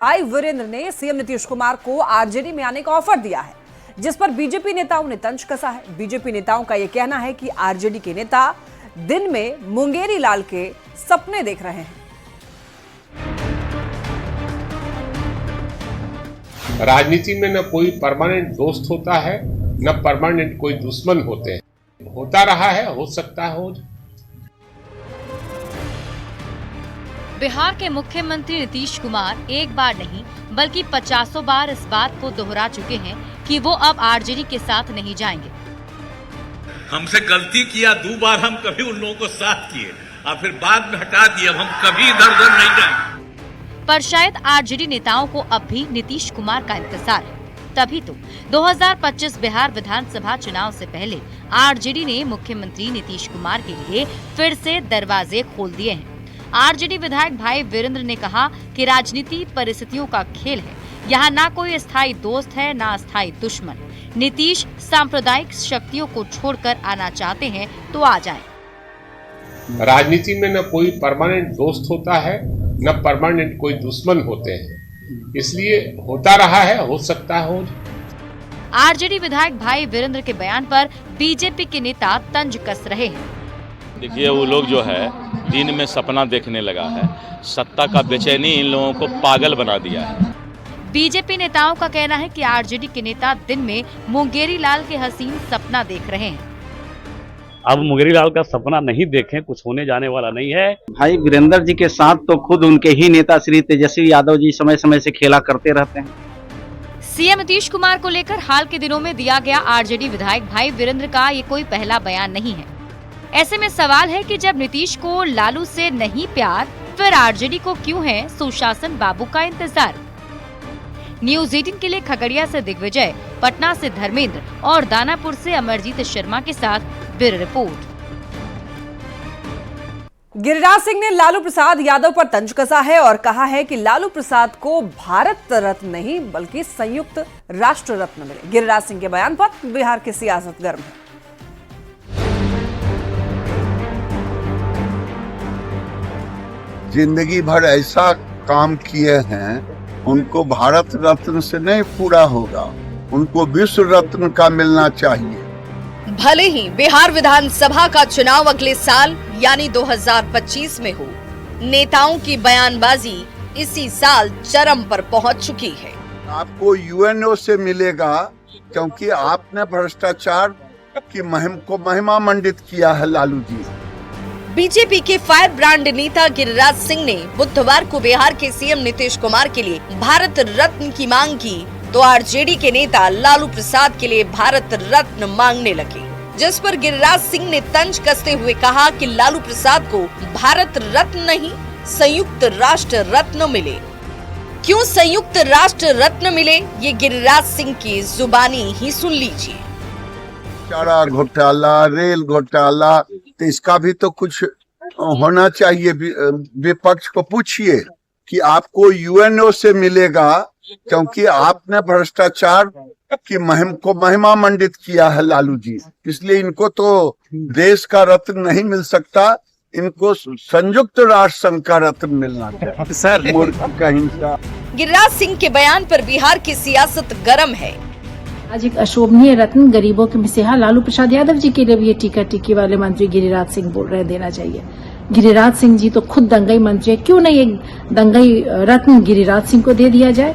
भाई वीरेंद्र ने सीएम नीतीश कुमार को आरजेडी में आने का ऑफर दिया है, जिस पर बीजेपी नेताओं ने तंज कसा है। बीजेपी नेताओं का यह कहना है कि आरजेडी के नेता दिन में मुंगेरी लाल के सपने देख रहे हैं। राजनीति में न कोई परमानेंट दोस्त होता है, न परमानेंट कोई दुश्मन होते हैं। होता रहा है, हो सकता है हो। बिहार के मुख्यमंत्री नीतीश कुमार एक बार नहीं बल्कि 50 बार इस बात को दोहरा चुके हैं कि वो अब आरजेडी के साथ नहीं जाएंगे। हमसे गलती किया 2 बार, हम कभी उन लोगों को साथ किए और फिर बाद में हटा दिए। हम कभी इधर उधर नहीं जाएंगे। पर शायद आरजेडी नेताओं को अब भी नीतीश कुमार का इंतजार है। तभी तो 2025 बिहार विधानसभा चुनाव से पहले आरजेडी ने मुख्यमंत्री नीतीश कुमार के लिए फिर से दरवाजे खोल दिए हैं। आरजेडी विधायक भाई वीरेंद्र ने कहा कि राजनीति परिस्थितियों का खेल है, यहाँ ना कोई स्थायी दोस्त है ना स्थायी दुश्मन। नीतीश सांप्रदायिक शक्तियों को छोड़कर आना चाहते हैं तो आ जाएं। राजनीति में न कोई परमानेंट दोस्त होता है, न परमानेंट कोई दुश्मन होते हैं। इसलिए होता रहा है, हो सकता है हो। आरजेडी विधायक भाई वीरेंद्र के बयान पर बीजेपी के नेता तंज कस रहे हैं। देखिए, वो लोग जो है दिन में सपना देखने लगा है। सत्ता का बेचैनी इन लोगों को पागल बना दिया है। बीजेपी नेताओं का कहना है कि आरजेडी के नेता दिन में मुंगेरी लाल के हसीन सपना देख रहे हैं। अब मुंगेरी लाल का सपना नहीं देखें, कुछ होने जाने वाला नहीं है। भाई वीरेंद्र जी के साथ तो खुद उनके ही नेता श्री तेजस्वी यादव जी समय समय से खेला करते रहते हैं। सीएम नीतीश कुमार को लेकर हाल के दिनों में दिया गया आरजेडी विधायक भाई वीरेंद्र का ये कोई पहला बयान नहीं है। ऐसे में सवाल है कि जब नीतीश को लालू से नहीं प्यार, फिर आरजेडी को क्यों है सुशासन बाबू का इंतजार। न्यूज 18 के लिए खगड़िया से दिग्विजय, पटना से धर्मेंद्र और दानापुर से अमरजीत शर्मा के साथ ब्यूरो रिपोर्ट। गिरिराज सिंह ने लालू प्रसाद यादव पर तंज कसा है और कहा है कि लालू प्रसाद को भारत रत्न नहीं बल्कि संयुक्त राष्ट्र रत्न मिले। गिरिराज सिंह के बयान पर बिहार की सियासत गर्म है। जिंदगी भर ऐसा काम किए हैं, उनको भारत रत्न से नहीं पूरा होगा, उनको विश्व रत्न का मिलना चाहिए। भले ही बिहार विधानसभा का चुनाव अगले साल यानी 2025 में हो, नेताओं की बयानबाजी इसी साल चरम पर पहुंच चुकी है। आपको यूएनओ से मिलेगा क्योंकि आपने भ्रष्टाचार की मुहिम को महिमा मंडित किया है लालू जी। बीजेपी के फायर ब्रांड नेता गिरिराज सिंह ने बुधवार को बिहार के सीएम नीतीश कुमार के लिए भारत रत्न की मांग की, तो आरजेडी के नेता लालू प्रसाद के लिए भारत रत्न मांगने लगे, जिस पर गिरिराज सिंह ने तंज कसते हुए कहा कि लालू प्रसाद को भारत रत्न नहीं संयुक्त राष्ट्र रत्न मिले। क्यों संयुक्त राष्ट्र रत्न मिले, ये गिरिराज सिंह की जुबानी ही सुन लीजिए। चारा घोटाला, रेल घोटाला, तो इसका भी तो कुछ होना चाहिए। विपक्ष को पूछिए कि आपको यूएनओ से मिलेगा क्योंकि आपने भ्रष्टाचार की मुहिम को महिमा मंडित किया है लालू जी, इसलिए इनको तो देश का रत्न नहीं मिल सकता, इनको संयुक्त राष्ट्र संघ का रत्न मिलना चाहिए। सर मूर्ख का हिंसा। गिरिराज सिंह के बयान पर बिहार की सियासत गर्म है। आज एक अशोभनीय रत्न गरीबों के मसीहा लालू प्रसाद यादव जी के लिए भी ये टीका टिक्की वाले मंत्री गिरिराज सिंह बोल रहे देना चाहिए। गिरिराज सिंह जी तो खुद दंगई मंत्री है, क्यों नहीं एक दंगई रत्न गिरिराज सिंह को दे दिया जाए।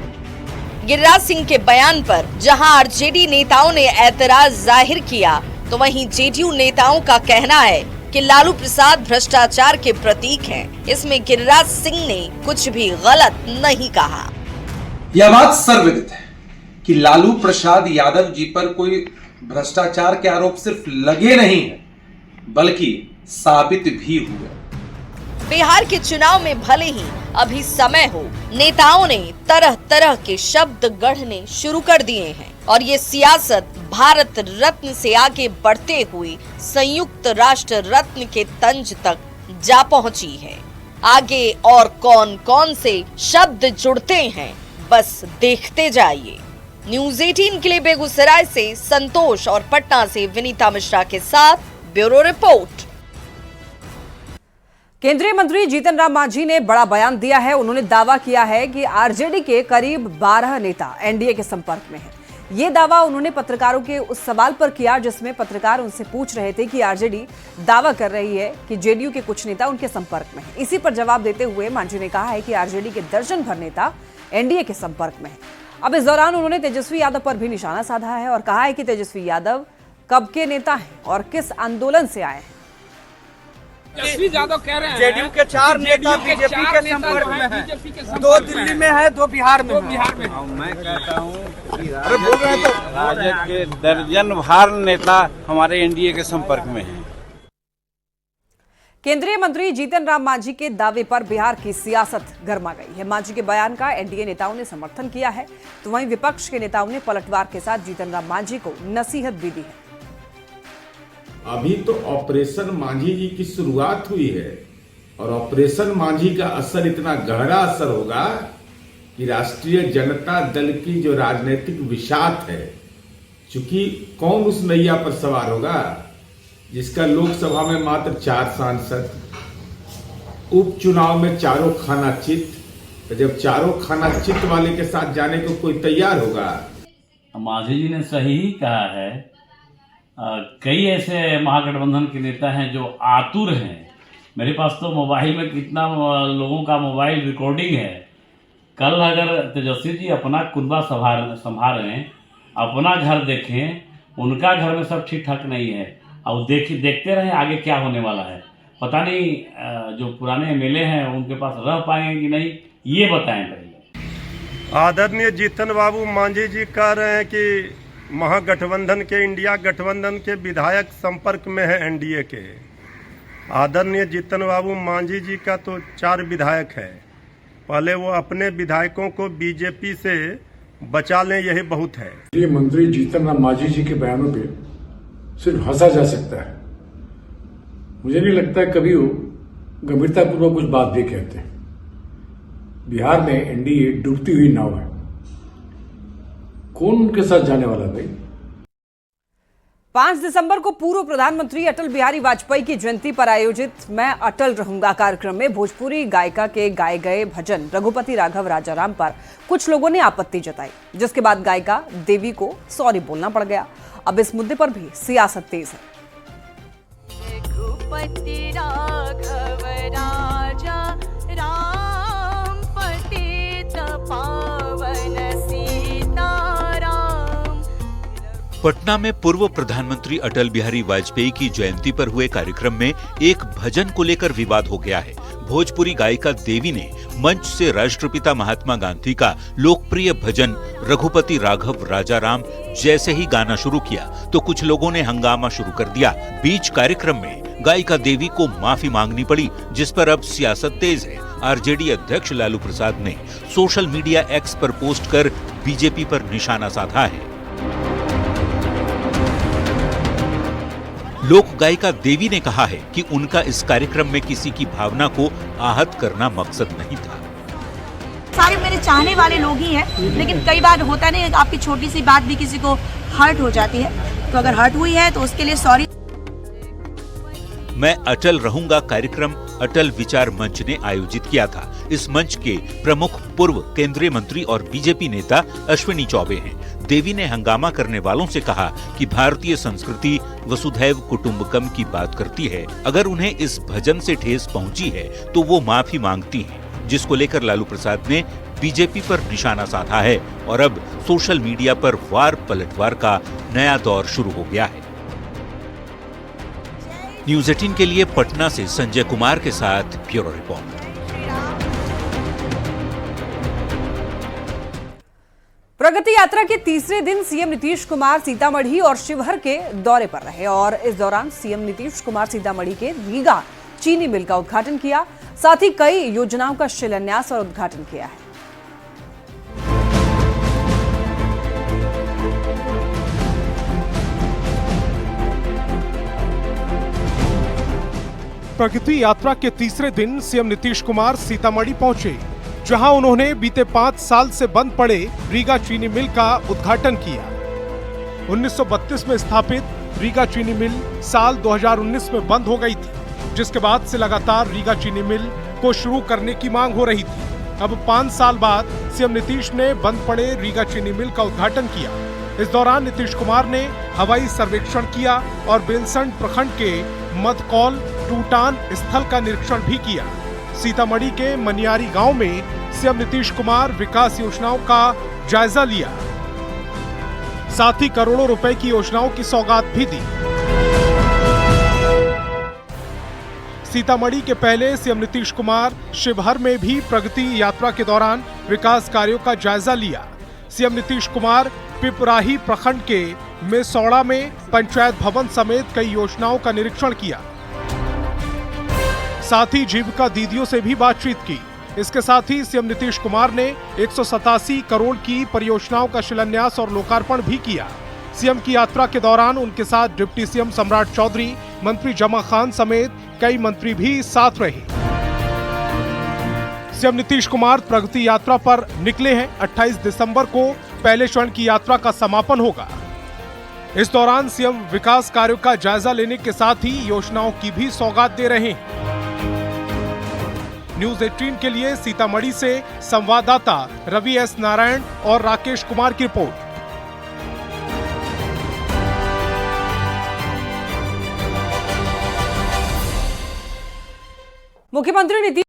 गिरिराज सिंह के बयान पर जहां आरजेडी नेताओं ने ऐतराज जाहिर किया, तो वहीं जेडीयू नेताओं का कहना है कि लालू प्रसाद भ्रष्टाचार के प्रतीक हैं। इसमें गिरिराज सिंह ने कुछ भी गलत नहीं कहा। यह बात सर्वविदित है कि लालू प्रसाद यादव जी पर कोई भ्रष्टाचार के आरोप सिर्फ लगे नहीं हैं, बल्कि साबित भी हुए। बिहार के चुनाव में भले ही अभी समय हो, नेताओं ने तरह तरह के शब्द गढ़ने शुरू कर दिए हैं और ये सियासत भारत रत्न से आगे बढ़ते हुए संयुक्त राष्ट्र रत्न के तंज तक जा पहुंची है। आगे और कौन कौन से शब्द जुड़ते हैं, बस देखते जाइए। न्यूज 18 के लिए बेगूसराय से संतोष और पटना से विनीता मिश्रा के साथ ब्यूरो रिपोर्ट। केंद्रीय मंत्री जीतन राम मांझी ने बड़ा बयान दिया है। उन्होंने दावा किया है कि आरजेडी के करीब 12 नेता एनडीए के संपर्क में हैं। ये दावा उन्होंने पत्रकारों के उस सवाल पर किया जिसमें पत्रकार उनसे पूछ रहे थे कि आरजेडी दावा कर रही है कि जेडीयू के कुछ नेता उनके संपर्क में हैं। इसी पर जवाब देते हुए मांझी ने कहा है कि आरजेडी के दर्जन भर नेता एनडीए के संपर्क में हैं। अब इस दौरान उन्होंने तेजस्वी यादव पर भी निशाना साधा है और कहा है कि तेजस्वी यादव कब के नेता हैं और किस आंदोलन से आए हैं। तेजस्वी यादव कह रहे हैं जेडीयू के 4 नेता बीजेपी के संपर्क में हैं। 2 दिल्ली में है, 2 बिहार में मैं कहता हूँ राजद के दर्जन भर नेता हमारे एनडीए के संपर्क में हैं। केंद्रीय मंत्री जीतन राम मांझी के दावे पर बिहार की सियासत गर्मा गई है। मांझी के बयान का एनडीए नेताओं ने समर्थन किया है, तो वहीं विपक्ष के नेताओं ने पलटवार के साथ जीतन राम मांझी को नसीहत भी दी है। अभी तो ऑपरेशन मांझी जी की शुरुआत हुई है और ऑपरेशन मांझी का असर इतना गहरा असर होगा कि राष्ट्रीय जनता दल की जो राजनीतिक विषाद है, चूंकि कौन उस नैया पर सवार होगा जिसका लोकसभा में मात्र 4 सांसद, उपचुनाव में चारों खाना चित, तो जब चारों खाना चित वाले के साथ जाने को कोई तैयार होगा। मांझी जी ने सही ही कहा है। कई ऐसे महागठबंधन के नेता हैं जो आतुर हैं। मेरे पास तो मोबाइल में कितना लोगों का मोबाइल रिकॉर्डिंग है। कल अगर तेजस्वी जी अपना कुनबा संभाल रहे हैं, अपना घर देखें, उनका घर में सब ठीक ठाक नहीं है, और देखते रहे आगे क्या होने वाला है। पता नहीं जो पुराने एमएलए हैं उनके पास रह पाएंगे कि नहीं, ये बताएं पहले। आदरणीय जीतन बाबू मांझी जी कह रहे हैं कि महागठबंधन के, इंडिया गठबंधन के विधायक संपर्क में है एनडीए के। आदरणीय जीतन बाबू मांझी जी का तो 4 विधायक है। पहले वो अपने विधायकों को बीजेपी से बचा लें, यही बहुत है। ये मंत्री जीतन राम मांझी जी के बयानों पे सिर्फ हंसा जा सकता है। मुझे नहीं लगता है कभी वो गंभीरतापूर्वक कुछ बात दे कहते हैं। बिहार में एनडीए डूबती हुई नाव है, कौन उनके साथ जाने वाला भाई। 5 दिसंबर को पूर्व प्रधानमंत्री अटल बिहारी वाजपेयी की जयंती पर आयोजित मैं अटल रहूंगा कार्यक्रम में भोजपुरी गायिका के गाए गए भजन रघुपति राघव राजाराम पर कुछ लोगों ने आपत्ति जताई, जिसके बाद गायिका देवी को सॉरी बोलना पड़ गया। अब इस मुद्दे पर भी सियासत तेज है। रघुपति राघव राजा राम पतित पावन पटना में पूर्व प्रधानमंत्री अटल बिहारी वाजपेयी की जयंती पर हुए कार्यक्रम में एक भजन को लेकर विवाद हो गया है। भोजपुरी गायिका देवी ने मंच से राष्ट्रपिता महात्मा गांधी का लोकप्रिय भजन रघुपति राघव राजाराम जैसे ही गाना शुरू किया तो कुछ लोगों ने हंगामा शुरू कर दिया। बीच कार्यक्रम में गायिका देवी को माफी मांगनी पड़ी, जिस पर अब सियासत तेज है। आरजेडी अध्यक्ष लालू प्रसाद ने सोशल मीडिया एक्स पर पोस्ट कर बीजेपी पर निशाना साधा है। लोक गायिका देवी ने कहा है कि उनका इस कार्यक्रम में किसी की भावना को आहत करना मकसद नहीं था। सारे मेरे चाहने वाले लोग ही हैं, लेकिन कई बार होता नहीं, आपकी छोटी सी बात भी किसी को हर्ट हो जाती है, तो अगर हर्ट हुई है तो उसके लिए सॉरी। मैं अटल रहूंगा कार्यक्रम अटल विचार मंच ने आयोजित किया था। इस मंच के प्रमुख पूर्व केंद्रीय मंत्री और बीजेपी नेता अश्विनी चौबे हैं। देवी ने हंगामा करने वालों से कहा कि भारतीय संस्कृति वसुधैव कुटुंबकम की बात करती है। अगर उन्हें इस भजन से ठेस पहुंची है तो वो माफी मांगती हैं, जिसको लेकर लालू प्रसाद ने बीजेपी पर निशाना साधा है और अब सोशल मीडिया पर वार पलटवार का नया दौर शुरू हो गया है। न्यूज़ 18 के लिए पटना से संजय कुमार के साथ ब्यूरो रिपोर्ट। प्रगति यात्रा के तीसरे दिन सीएम नीतीश कुमार सीतामढ़ी और शिवहर के दौरे पर रहे और इस दौरान सीएम नीतीश कुमार सीतामढ़ी के रीगा चीनी मिल का उद्घाटन किया, साथ ही कई योजनाओं का शिलान्यास और उद्घाटन किया है। प्रगति यात्रा के तीसरे दिन सीएम नीतीश कुमार सीतामढ़ी पहुंचे, जहां उन्होंने बीते 5 साल से बंद पड़े रीगा चीनी मिल का उद्घाटन किया। 1932 में स्थापित रीगा चीनी मिल साल 2019 में बंद हो गई थी। जिसके बाद से लगातार रीगा चीनी मिल को शुरू करने की मांग हो रही थी। अब 5 साल बाद सीएम नीतीश ने बंद पड़े रीगा चीनी मिल का उद्घाटन किया। इस दौरान नीतीश कुमार ने हवाई सर्वेक्षण किया और बेलसंड प्रखंड के मदकौल टूटान स्थल का निरीक्षण भी किया। सीतामढ़ी के मनियारी गांव में सीएम नीतीश कुमार विकास योजनाओं का जायजा लिया, साथ ही करोड़ों रुपए की योजनाओं की सौगात भी दी। सीतामढ़ी के पहले सीएम नीतीश कुमार शिवहर में भी प्रगति यात्रा के दौरान विकास कार्यों का जायजा लिया। सीएम नीतीश कुमार पिपराही प्रखंड के मेसौड़ा में पंचायत भवन समेत कई योजनाओं का निरीक्षण किया। साथ ही जीविका दीदियों से भी बातचीत की। इसके साथ ही सीएम नीतीश कुमार ने 187 करोड़ की परियोजनाओं का शिलान्यास और लोकार्पण भी किया। सीएम की यात्रा के दौरान उनके साथ डिप्टी सीएम सम्राट चौधरी, मंत्री जमा खान समेत कई मंत्री भी साथ रहे। सीएम नीतीश कुमार प्रगति यात्रा पर निकले हैं। 28 दिसंबर को पहले चरण की यात्रा का समापन होगा। इस दौरान सीएम विकास कार्यों का जायजा लेने के साथ ही योजनाओं की भी सौगात दे रहे हैं। न्यूज 18 के लिए सीतामढ़ी से संवाददाता रवि एस नारायण और राकेश कुमार की रिपोर्ट। मुख्यमंत्री नीतीश